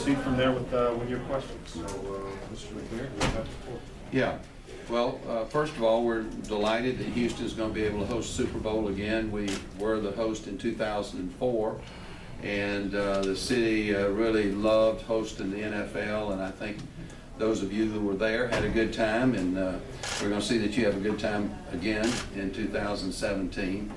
proceed from there with your questions. So, Mr. McNair, you have the floor. Yeah. Well, first of all, we're delighted that Houston's going to be able to host Super Bowl again. We were the host in 2004, and the city really loved hosting the NFL, and I think those of you who were there had a good time, and we're going to see that you have a good time again in 2017.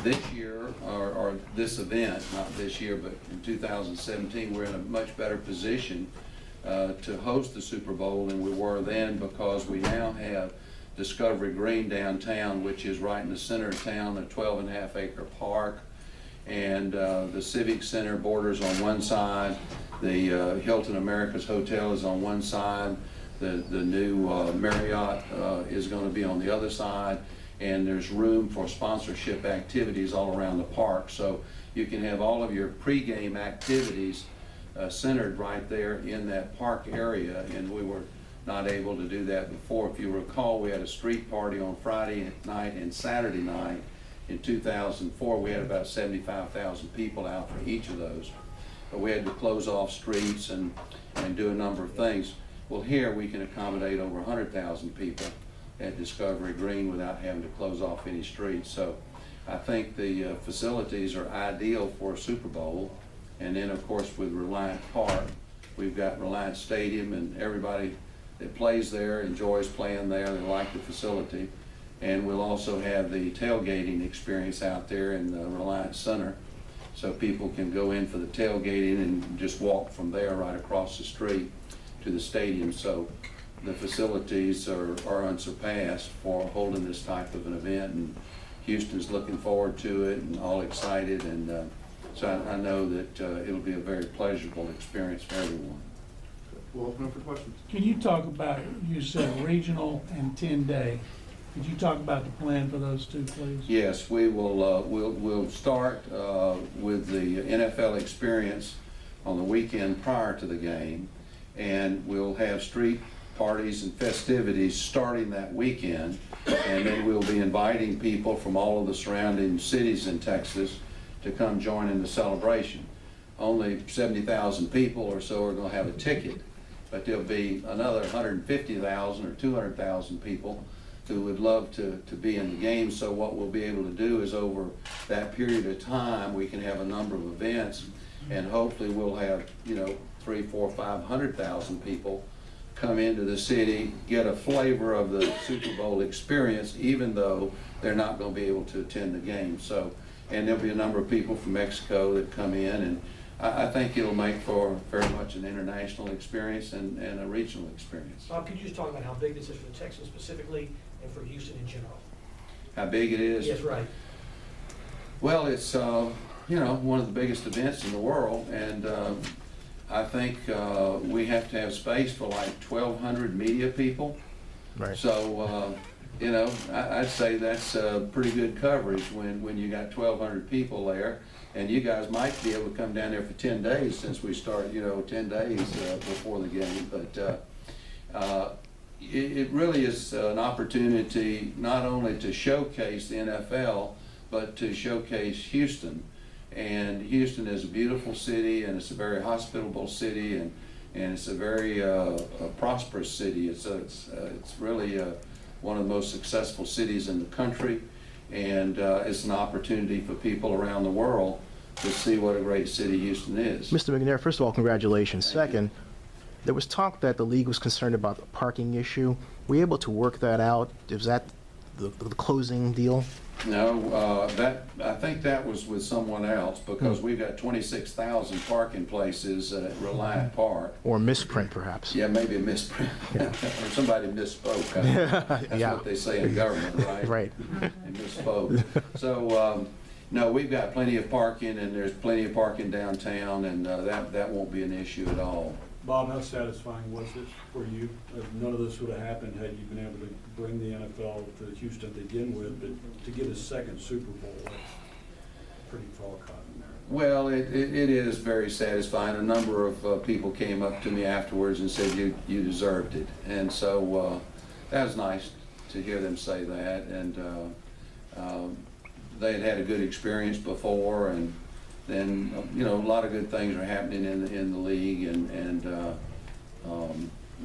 This year, or this event, not this year, but in 2017, we're in a much better position to host the Super Bowl than we were then, because we now have Discovery Green downtown, which is right in the center of town, a 12.5-acre park, and the Civic Center borders on one side, the Hilton Americas Hotel is on one side, the new Marriott is going to be on the other side, and there's room for sponsorship activities all around the park, so you can have all of your pregame activities centered right there in that park area, and we were not able to do that before. If you recall, we had a street party on Friday night and Saturday night. In 2004, we had about 75,000 people out for each of those. But we had to close off streets and do a number of things. Well, here we can accommodate over 100,000 people at Discovery Green without having to close off any streets. So I think the facilities are ideal for a Super Bowl. And then, of course, with Reliant Park, we've got Reliant Stadium, and everybody that plays there enjoys playing there. They like the facility. And we'll also have the tailgating experience out there in the Reliant Center, so people can go in for the tailgating and just walk from there right across the street to the stadium. So the facilities are unsurpassed for holding this type of an event, and Houston's looking forward to it and all excited, and so I know that it'll be a very pleasurable experience for everyone. We'll open up for questions. Can you talk about, you said regional and 10-day. Could you talk about the plan for those two, please? Yes, we will. We'll start with the NFL experience on the weekend prior to the game, and we'll have street parties and festivities starting that weekend, and then we'll be inviting people from all of the surrounding cities in Texas to come join in the celebration. Only 70,000 people or so are going to have a ticket, but there'll be another 150,000 or 200,000 people who would love to be in the game. So what we'll be able to do is, over that period of time, we can have a number of events, and hopefully we'll have 300,000, 400,000, 500,000 people come into the city, get a flavor of the Super Bowl experience, even though they're not going to be able to attend the game. So, and there'll be a number of people from Mexico that come in, and I think it'll make for very much an international experience and a regional experience. Bob, could you just talk about how big this is for the Texans specifically and for Houston in general? How big it is? Yes, right. Well, it's one of the biggest events in the world, and I think we have to have space for like 1,200 media people. Right. So I'd say that's pretty good coverage when you got 1,200 people there. And you guys might be able to come down there for 10 days, since we start 10 days before the game. But it really is an opportunity not only to showcase the NFL, but to showcase Houston. And Houston is a beautiful city, and it's a very hospitable city, and it's a very prosperous city. It's really one of the most successful cities in the country, and it's an opportunity for people around the world to see what a great city Houston is. Mr. McNair, first of all, congratulations. Thank you. Second, there was talk that the league was concerned about the parking issue. Were you able to work that out? Is that the closing deal? No, I think that was with someone else, because we've got 26,000 parking places at Reliant Park. Or misprint, perhaps? Yeah, maybe a misprint. Yeah. Or somebody misspoke. That's Yeah. what they say in government, right? Right. They misspoke. So, no, we've got plenty of parking, and there's plenty of parking downtown, and that won't be an issue at all. Bob, how satisfying was it for you? None of this would have happened had you been able to bring the NFL to Houston to begin with, but to get a second Super Bowl, that's pretty tall cotton there. Well, it is very satisfying. A number of people came up to me afterwards and said you deserved it, and so that was nice to hear them say that. And they had had a good experience before, and then, you know, a lot of good things are happening in the league, and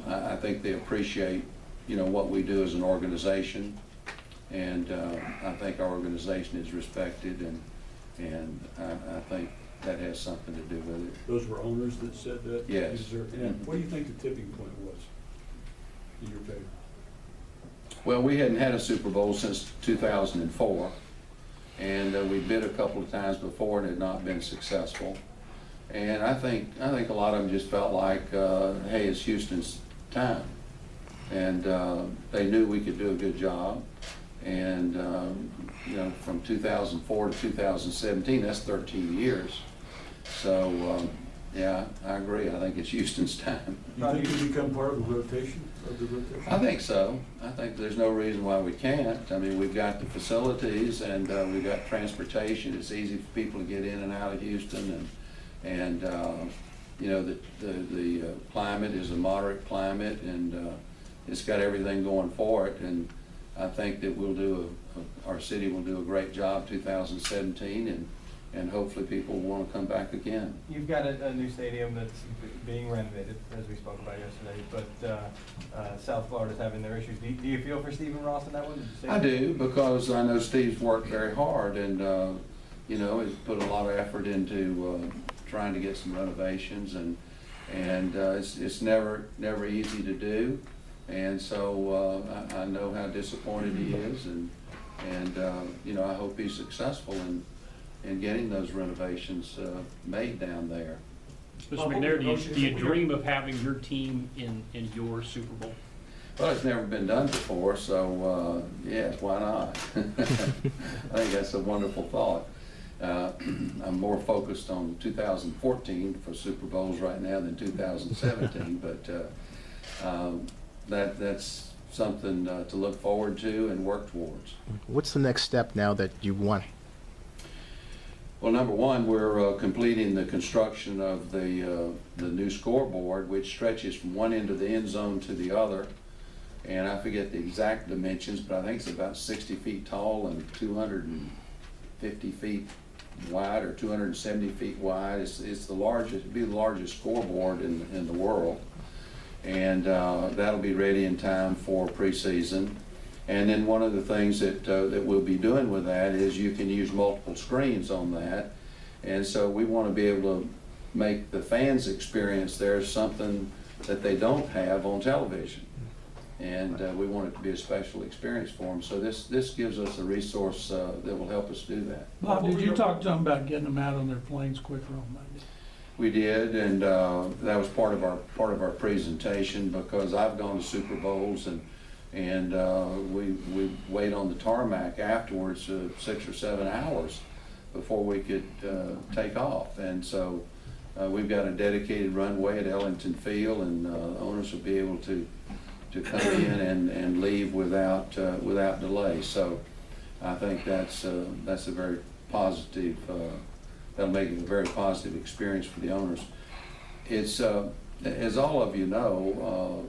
I think they appreciate, you know, what we do as an organization, and I think our organization is respected, and I think that has something to do with it. Those were owners that said that? Yes. And what do you think the tipping point was in your favor? Well, we hadn't had a Super Bowl since 2004, and we bid a couple of times before and had not been successful. And I think a lot of them just felt like, hey, it's Houston's time, and they knew we could do a good job. And you know, from 2004 to 2017, that's 13 years. So yeah, I agree. I think it's Houston's time. You think you become part of the rotation? I think so. I think there's no reason why we can't. I mean, we've got the facilities, and we've got transportation. It's easy for people to get in and out of Houston, and you know, the climate is a moderate climate, and it's got everything going for it. And I think that our city will do a great job 2017, and hopefully people will want to come back again. You've got a new stadium that's being renovated, as we spoke about yesterday, but South Florida's having their issues. Do you feel for Stephen Ross in that one? I do, because I know Steve's worked very hard, and you know, he's put a lot of effort into trying to get some renovations, and it's never easy to do. And so I know how disappointed he is, and you know, I hope he's successful in getting those renovations made down there. Mr. McNair, do you dream of having your team in your Super Bowl? Well, it's never been done before, so yes, why not? I think that's a wonderful thought. I'm more focused on 2014 for Super Bowls right now than 2017, but that's something to look forward to and work towards. What's the next step now that you've won? Well, number one, we're completing the construction of the new scoreboard, which stretches from one end of the end zone to the other. And I forget the exact dimensions, but I think it's about 60 feet tall and 250 feet wide, or 270 feet wide. It's the largest, it'd be the largest scoreboard in the world. And that'll be ready in time for preseason. And then one of the things that we'll be doing with that is you can use multiple screens on that. And so we want to be able to make the fans' experience there something that they don't have on television. And we want it to be a special experience for them. So this gives us a resource that will help us do that. Bob, did you talk to them about getting them out on their planes quicker on Monday? We did, and that was part of our presentation, because I've gone to Super Bowls, and we wait on the tarmac afterwards 6 or 7 hours before we could take off. And so we've got a dedicated runway at Ellington Field, and owners will be able to come in and leave without delay. So I think that's a very positive. That'll make it a very positive experience for the owners. It's as all of you know,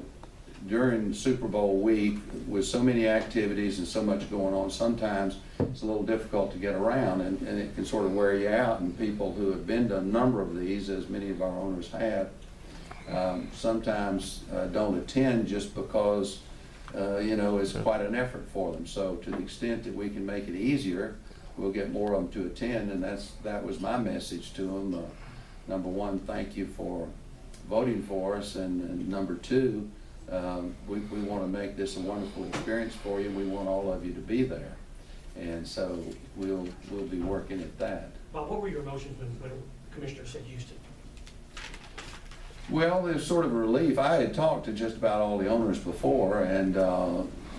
during Super Bowl week, with so many activities and so much going on, sometimes it's a little difficult to get around, and it can sort of wear you out. And people who have been to a number of these, as many of our owners have, sometimes don't attend just because you know, it's quite an effort for them. So to the extent that we can make it easier, we'll get more of them to attend, and that was my message to them. Number one, thank you for voting for us, and number two, we want to make this a wonderful experience for you, and we want all of you to be there. And so we'll be working at that. Bob, what were your emotions when the commissioner said Houston? Well, it was sort of a relief. I had talked to just about all the owners before, and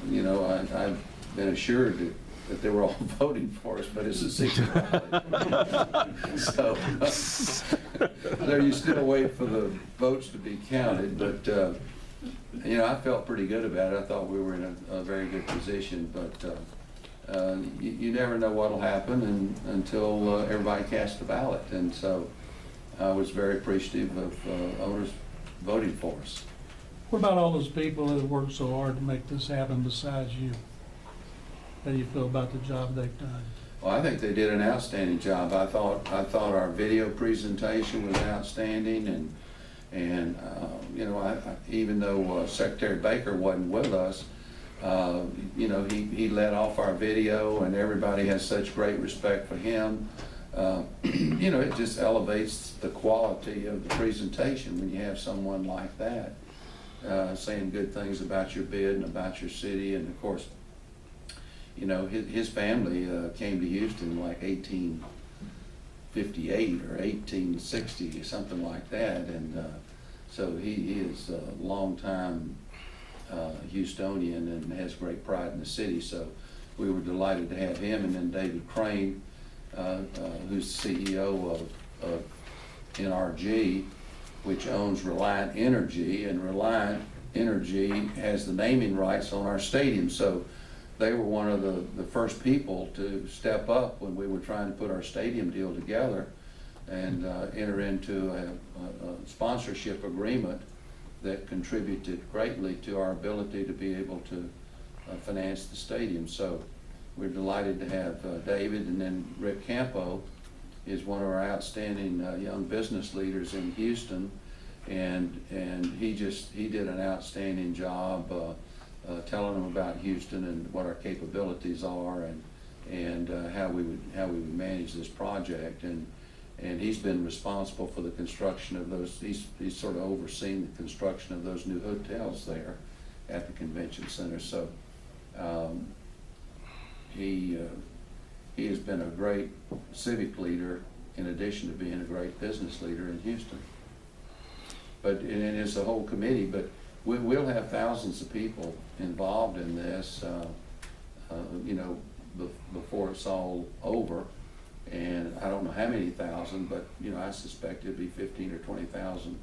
you know, I've been assured that they were all voting for us, but it's a secret. So there, you still wait for the votes to be counted, but you know, I felt pretty good about it. I thought we were in a very good position, but you never know what'll happen until everybody casts the ballot, and so I was very appreciative of owners voting for us. What about all those people that have worked so hard to make this happen besides you? How do you feel about the job they've done? Well, I think they did an outstanding job. I thought our video presentation was outstanding, and you know, even though Secretary Baker wasn't with us, you know, he led off our video, and everybody has such great respect for him. You know, it just elevates the quality of the presentation when you have someone like that saying good things about your bid and about your city. And of course, you know, his family came to Houston like 1858 or 1860, something like that. And so he is a longtime Houstonian and has great pride in the city. So we were delighted to have him. And then David Crane, who's CEO of NRG, which owns Reliant Energy, and Reliant Energy has the naming rights on our stadium. So they were one of the first people to step up when we were trying to put our stadium deal together and enter into a sponsorship agreement that contributed greatly to our ability to be able to finance the stadium. So we're delighted to have David, and then Rick Campo is one of our outstanding young business leaders in Houston, and he did an outstanding job telling them about Houston and what our capabilities are, and how we would manage this project, and he's been responsible for the construction of those. He's sort of overseen the construction of those new hotels there at the convention center. So he has been a great civic leader in addition to being a great business leader in Houston. But and it's a whole committee, but we'll have thousands of people involved in this, you know, before it's all over. And I don't know how many thousand, but you know, I suspect it'd be 15 or 20,000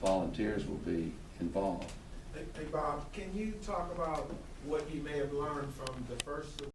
volunteers will be involved. Hey Bob, can you talk about what you may have learned from the first Super